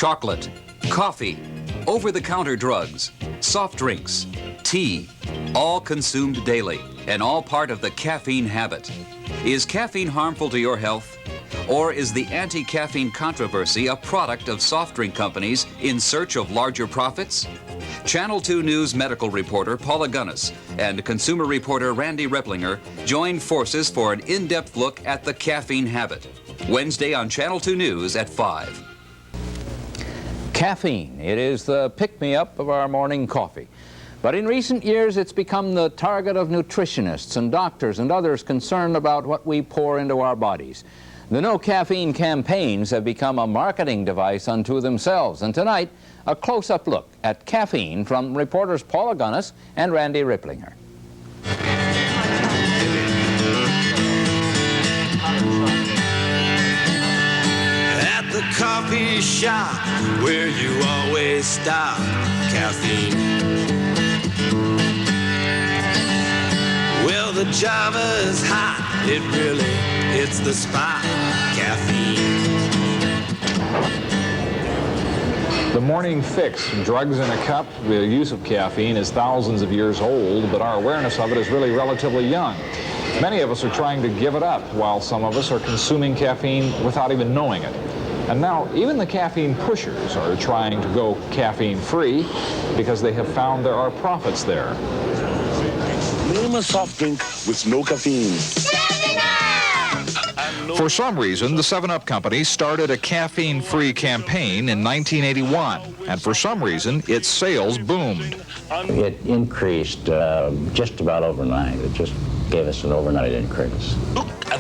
chocolate, coffee, over-the-counter drugs, soft drinks, tea, all consumed daily and all part of the caffeine habit. Is caffeine harmful to your health? Or is the anti-caffeine controversy a product of soft drink companies in search of larger profits? Channel 2 News medical reporter Paula Gunnis and consumer reporter Randy Replinger joined forces for an in-depth look at the caffeine habit. Wednesday on Channel 2 News at 5. Caffeine. It is the pick-me-up of our morning coffee. But in recent years, it's become the target of nutritionists and doctors and others concerned about what we pour into our bodies. The no caffeine campaigns have become a marketing device unto themselves. And tonight, a close-up look at caffeine from reporters Paula Gunnis and Randy Replinger. At the coffee shop where you always stop, caffeine. Well, the Java's hot, it's the spot, caffeine. The morning fix, drugs in a cup, the use of caffeine is thousands of years old, but our awareness of it is really relatively young. Many of us are trying to give it up, while some of us are consuming caffeine without even knowing it. And now, even the caffeine pushers are trying to go caffeine-free because they have found there are profits there. Name a soft drink with no caffeine. For some reason, the 7-Up company started a caffeine-free campaign in 1981, and for some reason, its sales boomed. It increased just about overnight. It just gave us an overnight increase.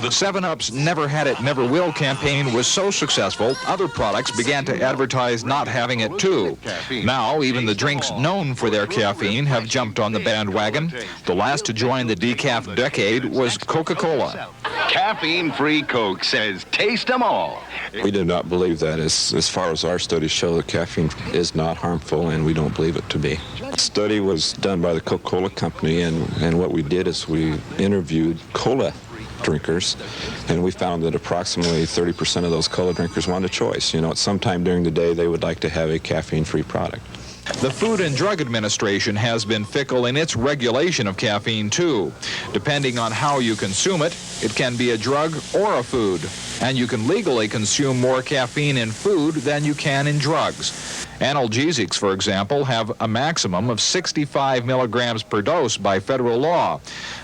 The 7-Up's Never Had It, Never Will campaign was so successful, other products began to advertise not having it too. Now, even the drinks known for their caffeine have jumped on the bandwagon. The last to join the decaf decade was Coca-Cola. Caffeine-free Coke says, taste them all. We do not believe that. As far as our studies show, that caffeine is not harmful, and we don't believe it to be. The study was done by the Coca-Cola company, and what we did is we interviewed cola drinkers, and we found that approximately 30% of those cola drinkers want a choice. You know, at some time during the day, they would like to have a caffeine-free product. The Food and Drug Administration has been fickle in its regulation of caffeine, too. Depending on how you consume it, it can be a drug or a food. And you can legally consume more caffeine in food than you can in drugs. Analgesics, for example, have a maximum of 65 milligrams per dose by federal law.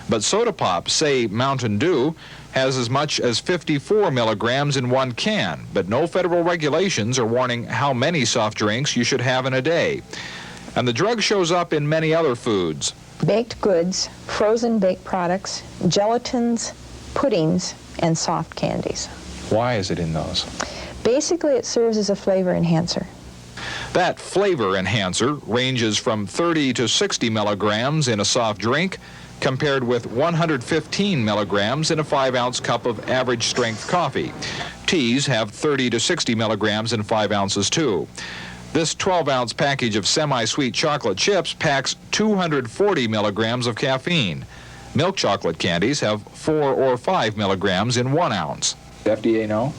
But soda pop, say Mountain Dew, has as much as 54 milligrams in one can, but no federal regulations are warning how many soft drinks you should have in a day. And the drug shows up in many other foods. Baked goods, frozen baked products, gelatins, puddings, and soft candies. Why is it in those? Basically, it serves as a flavor enhancer. That flavor enhancer ranges from 30 to 60 milligrams in a soft drink, compared with 115 milligrams in a 5-ounce cup of average strength coffee. Teas have 30 to 60 milligrams in 5 ounces too. This 12-ounce package of semi-sweet chocolate chips packs 240 milligrams of caffeine. Milk chocolate candies have 4 or 5 milligrams in 1 ounce. FDA know?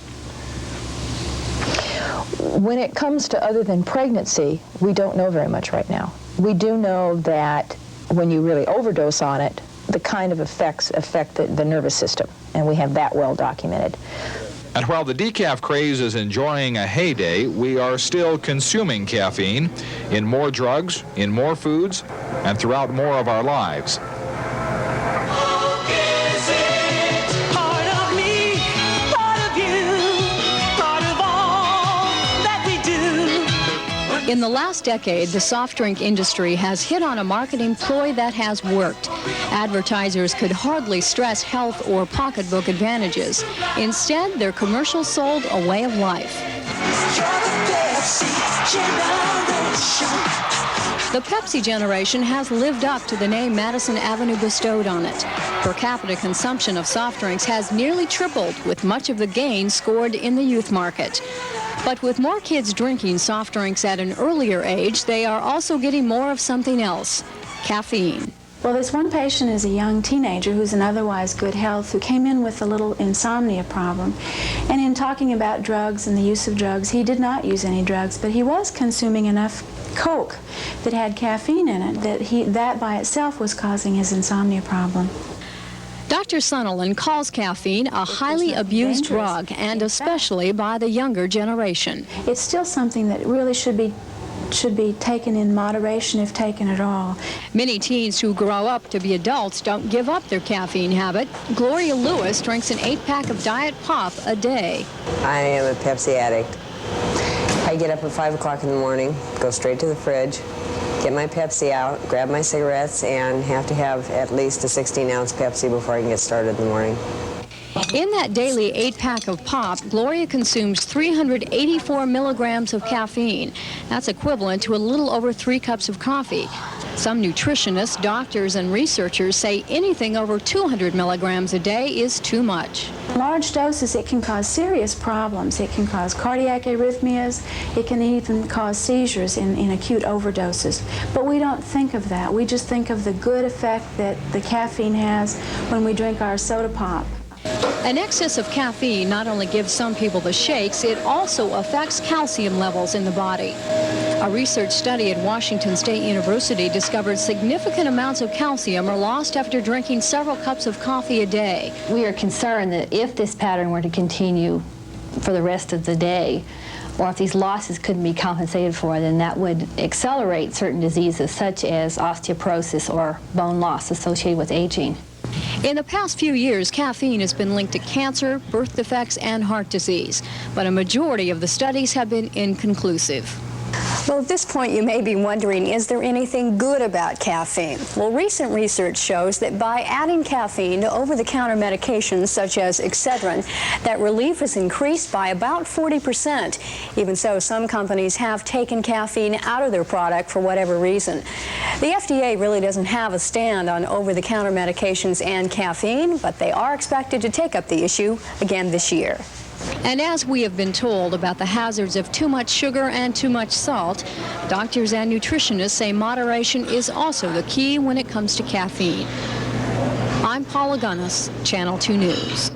When it comes to other than pregnancy, we don't know very much right now. We do know that when you really overdose on it, the kind of effects affect the nervous system, and we have that well documented. And while the decaf craze is enjoying a heyday, we are still consuming caffeine in more drugs, in more foods, and throughout more of our lives. In the last decade, the soft drink industry has hit on a marketing ploy that has worked. Advertisers could hardly stress health or pocketbook advantages. Instead, their commercials sold a way of life. The Pepsi generation has lived up to the name Madison Avenue bestowed on it. Per capita consumption of soft drinks has nearly tripled, with much of the gain scored in the youth market. But with more kids drinking soft drinks at an earlier age, they are also getting more of something else, caffeine. Well, this one patient is a young teenager who's in otherwise good health, who came in with a little insomnia problem. And in talking about drugs and the use of drugs, he did not use any drugs, but he was consuming enough Coke that had caffeine in it that by itself was causing his insomnia problem. Dr. Sunderland calls caffeine a highly abused drug, and especially by the younger generation. It's still something that really should be taken in moderation, if taken at all. Many teens who grow up to be adults don't give up their caffeine habit. Gloria Lewis drinks an 8-pack of Diet Pop a day. I am a Pepsi addict. I get up at 5 o'clock in the morning, go straight to the fridge, get my Pepsi out, grab my cigarettes, and have to have at least a 16-ounce Pepsi before I can get started in the morning. In that daily 8-pack of Pop, Gloria consumes 384 milligrams of caffeine. That's equivalent to a little over 3 cups of coffee. Some nutritionists, doctors, and researchers say anything over 200 milligrams a day is too much. Large doses, it can cause serious problems. It can cause cardiac arrhythmias. It can even cause seizures in acute overdoses. But we don't think of that. We just think of the good effect that the caffeine has when we drink our soda pop. An excess of caffeine not only gives some people the shakes, it also affects calcium levels in the body. A research study at Washington State University discovered significant amounts of calcium are lost after drinking several cups of coffee a day. We are concerned that if this pattern were to continue for the rest of the day, or if these losses couldn't be compensated for, then that would accelerate certain diseases such as osteoporosis or bone loss associated with aging. In the past few years, caffeine has been linked to cancer, birth defects, and heart disease, but a majority of the studies have been inconclusive. Well, at this point, you may be wondering, is there anything good about caffeine? Well, recent research shows that by adding caffeine to over-the-counter medications such as Excedrin, that relief is increased by about 40%. Even so, some companies have taken caffeine out of their product for whatever reason. The FDA really doesn't have a stand on over-the-counter medications and caffeine, but they are expected to take up the issue again this year. And as we have been told about the hazards of too much sugar and too much salt, doctors and nutritionists say moderation is also the key when it comes to caffeine. I'm Paula Gunnis, Channel 2 News.